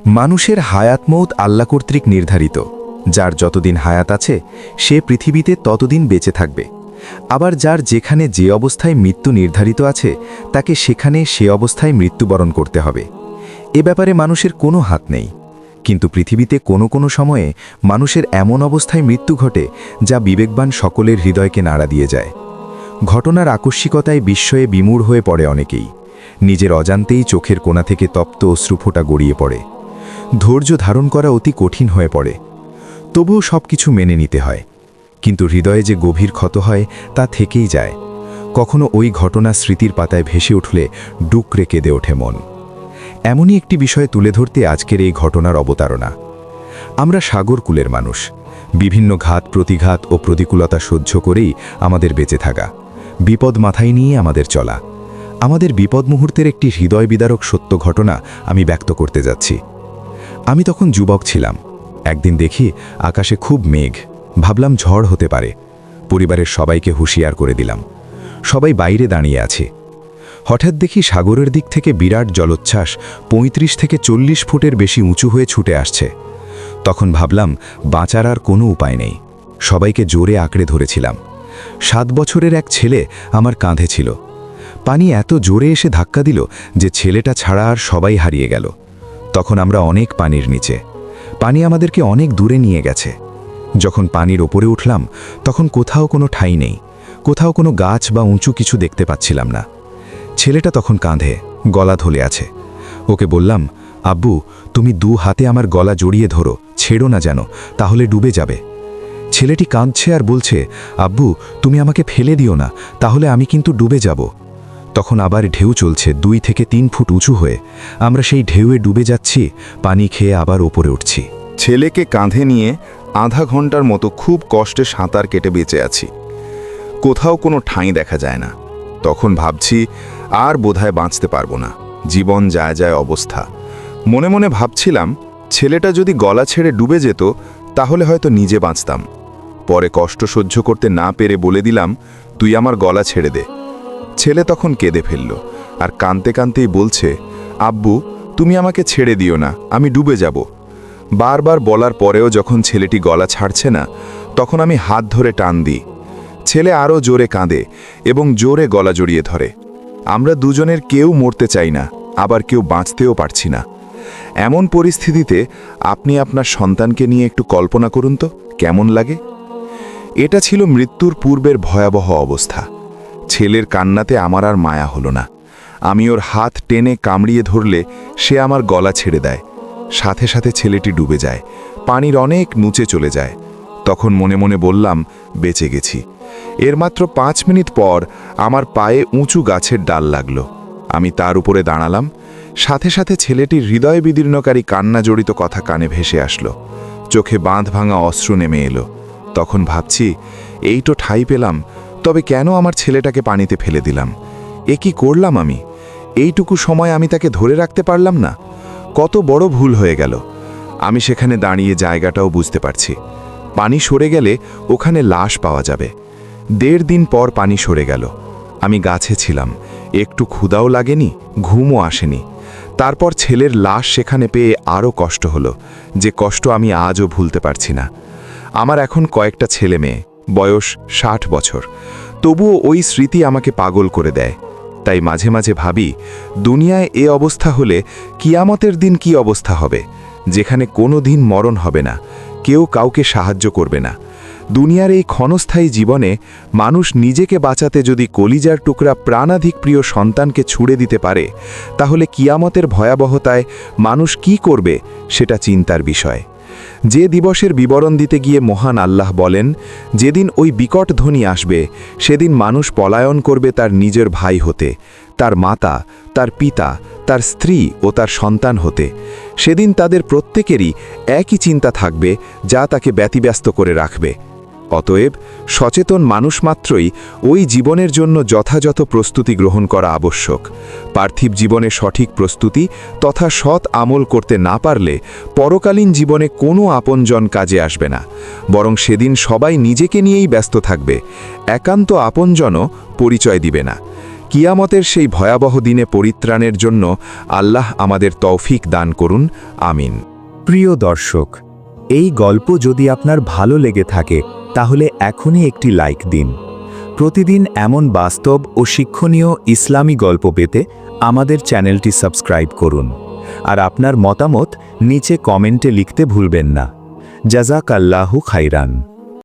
মানুষের হায়াত মৌত আল্লাহ কর্তৃক নির্ধারিত। যার যতদিন হায়াত আছে সে পৃথিবীতে ততদিন বেঁচে থাকবে। আবার যার যেখানে যে অবস্থায় মৃত্যু নির্ধারিত আছে তাকে সেখানে সে অবস্থায় মৃত্যুবরণ করতে হবে। এ ব্যাপারে মানুষের কোনো হাত নেই। কিন্তু পৃথিবীতে কোনো কোনো সময়ে মানুষের এমন অবস্থায় মৃত্যু ঘটে যা বিবেকবান সকলের হৃদয়কে নাড়া দিয়ে যায়। ঘটনার আকস্মিকতায় বিস্ময়ে বিমূঢ় হয়ে পড়ে অনেকেই। নিজের অজান্তেই চোখের কোণা থেকে তপ্ত অশ্রুফোঁটা গড়িয়ে পড়ে। ধৈর্য ধারণ করা অতি কঠিন হয়ে পড়ে। তবুও সব কিছু মেনে নিতে হয়। কিন্তু হৃদয়ে যে গভীর ক্ষত হয় তা থেকেই যায়। কখনো ওই ঘটনা স্মৃতির পাতায় ভেসে উঠলে ডুকরে কেঁদে ওঠে মন। এমনই একটি বিষয় তুলে ধরতে আজকের এই ঘটনার অবতারণা। আমরা সাগরকুলের মানুষ। বিভিন্ন ঘাত প্রতিঘাত ও প্রতিকূলতা সহ্য করেই আমাদের বেঁচে থাকা, বিপদ মাথায় নিয়ে আমাদের চলা। আমাদের বিপদ মুহূর্তের একটি হৃদয় বিদারক সত্য ঘটনা আমি ব্যক্ত করতে যাচ্ছি। আমি তখন যুবক ছিলাম। একদিন দেখি আকাশে খুব মেঘ। ভাবলাম ঝড় হতে পারে। পরিবারের সবাইকে হুঁশিয়ার করে দিলাম। সবাই বাইরে দাঁড়িয়ে আছে। হঠাৎ দেখি সাগরের দিক থেকে বিরাট জলোচ্ছ্বাস ৩৫ থেকে ৪০ ফুটের বেশি উঁচু হয়ে ছুটে আসছে। তখন ভাবলাম বাঁচার আর কোনো উপায় নেই। সবাইকে জোরে আঁকড়ে ধরেছিলাম। ৭ বছরের এক ছেলে আমার কাঁধে ছিল। পানি এত জোরে এসে ধাক্কা দিল যে ছেলেটা ছাড়া আর সবাই হারিয়ে গেল। তখন আমরা অনেক পানির নিচে। পানি আমাদেরকে অনেক দূরে নিয়ে গেছে। যখন পানির ওপরে উঠলাম তখন কোথাও কোনো ঠাঁই নেই। কোথাও কোনো গাছ বা উঁচু কিছু দেখতে পাচ্ছিলাম না। ছেলেটা তখন কাঁধে, গলা ধরে আছে। ওকে বললাম, আব্বু তুমি ২ হাতে আমার গলা জড়িয়ে ধরো, ছেড়ো না যেন, তাহলে ডুবে যাবে। ছেলেটি কাঁদছে আর বলছে, আব্বু তুমি আমাকে ফেলে দিও না, তাহলে আমি কিন্তু ডুবে যাব। তখন আবার ঢেউ চলছে ২ থেকে ৩ ফুট উঁচু হয়ে। আমরা সেই ঢেউয়ে ডুবে যাচ্ছি, পানি খেয়ে আবার ওপরে উঠছি। ছেলেকে কাঁধে নিয়ে আধা ঘন্টার মতো খুব কষ্টে সাঁতার কেটে বেঁচে আছি। কোথাও কোনো ঠাঁই দেখা যায় না। তখন ভাবছি আর বোধহয় বাঁচতে পারবো না, জীবন যায় যায় অবস্থা। মনে মনে ভাবছিলাম ছেলেটা যদি গলা ছেড়ে ডুবে যেত তাহলে হয়তো নিজে বাঁচতাম। পরে কষ্ট সহ্য করতে না পেরে বলে দিলাম, তুই আমার গলা ছেড়ে দে। ছেলে তখন কেঁদে ফেলল আর কাঁদতে কাঁদতেই বলছে, আব্বু তুমি আমাকে ছেড়ে দিও না, আমি ডুবে যাব। বারবার বলার পরেও যখন ছেলেটি গলা ছাড়ছে না তখন আমি হাত ধরে টান দিই। ছেলে আরও জোরে কাঁদে এবং জোরে গলা জড়িয়ে ধরে। আমরা দুজনের কেউ মরতে চাই না, আবার কেউ বাঁচতেও পারছি না। এমন পরিস্থিতিতে আপনি আপনার সন্তানকে নিয়ে একটু কল্পনা করুন তো কেমন লাগে। এটা ছিল মৃত্যুর পূর্বের ভয়াবহ অবস্থা। ছেলের কান্নাতে আমার আর মায়া হলো না। আমি ওর হাত টেনে কামড়িয়ে ধরলে সে আমার গলা ছেড়ে দেয়। সাথে সাথে ছেলেটি ডুবে যায়, পানির অনেক নিচে চলে যায়। তখন মনে মনে বললাম, বেঁচে গেছি। এর মাত্র ৫ মিনিট পর আমার পায়ে উঁচু গাছের ডাল লাগলো। আমি তার উপরে দাঁড়ালাম। সাথে সাথে ছেলেটির হৃদয় বিদীর্ণকারী কান্না জড়িত কথা কানে ভেসে আসলো। চোখে বাঁধ ভাঙা অশ্রু নেমে এলো। তখন ভাবছি, এই তো ঠাঁই পেলাম, তবে কেন আমার ছেলেটাকে পানিতে ফেলে দিলাম? এ কি করলাম আমি? এইটুকু সময় আমি তাকে ধরে রাখতে পারলাম না। কত বড় ভুল হয়ে গেল। আমি সেখানে দাঁড়িয়ে জায়গাটাও বুঝতে পারছি। পানি সরে গেলে ওখানে লাশ পাওয়া যাবে। ১.৫ দিন পর পানি সরে গেল। আমি গাছে ছিলাম, একটু ক্ষুধাও লাগেনি, ঘুমও আসেনি। তারপর ছেলের লাশ সেখানে পেয়ে আরও কষ্ট হলো, যে কষ্ট আমি আজও ভুলতে পারছি না। আমার এখন কয়েকটা ছেলে মেয়ে, বয়স ৬০ বছর। তবুও ওই স্মৃতি আমাকে পাগল করে দেয়। তাই মাঝে মাঝে ভাবি, দুনিয়ায় এ অবস্থা হলে কিয়ামতের দিন কি অবস্থা হবে, যেখানে কোনো দিন মরণ হবে না, কেউ কাউকে সাহায্য করবে না। দুনিয়ার এই ক্ষণস্থায়ী জীবনে মানুষ নিজেকে বাঁচাতে যদি কলিজার টুকরা প্রাণাধিক প্রিয় সন্তানকে ছুড়ে দিতে পারে, তাহলে কিয়ামতের ভয়াবহতায় মানুষ কি করবে সেটা চিন্তার বিষয়। যে দিবসের বিবরণ দিতে গিয়ে মহান আল্লাহ বলেন, যেদিন ওই বিকট ধ্বনি আসবে সেদিন মানুষ পলায়ন করবে তার নিজের ভাই হতে, তার মাতা, তার পিতা, তার স্ত্রী ও তার সন্তান হতে। সেদিন তাদের প্রত্যেকেরই একই চিন্তা থাকবে যা তাকে ব্যতিব্যস্ত করে রাখবে। অতএব সচেতন মানুষ মাত্রই ওই জীবনের জন্য যথাযথ প্রস্তুতি গ্রহণ করা আবশ্যক। পার্থিব জীবনে সঠিক প্রস্তুতি তথা সৎ আমল করতে না পারলে পরকালীন জীবনে কোনো আপনজন কাজে আসবে না, বরং সেদিন সবাই নিজেকে নিয়েই ব্যস্ত থাকবে, একান্ত আপনজনও পরিচয় দিবে না। কিয়ামতের সেই ভয়াবহ দিনে পরিত্রাণের জন্য আল্লাহ আমাদের তৌফিক দান করুন, আমিন। প্রিয় দর্শক, এই গল্প যদি আপনার ভালো লেগে থাকে তাহলে এখনই একটি লাইক দিন। প্রতিদিন এমন বাস্তব ও শিক্ষণীয় ইসলামী গল্প পেতে আমাদের চ্যানেলটি সাবস্ক্রাইব করুন। আর আপনার মতামত নিচে কমেন্টে লিখতে ভুলবেন না। জাযাকাল্লাহু খাইরান।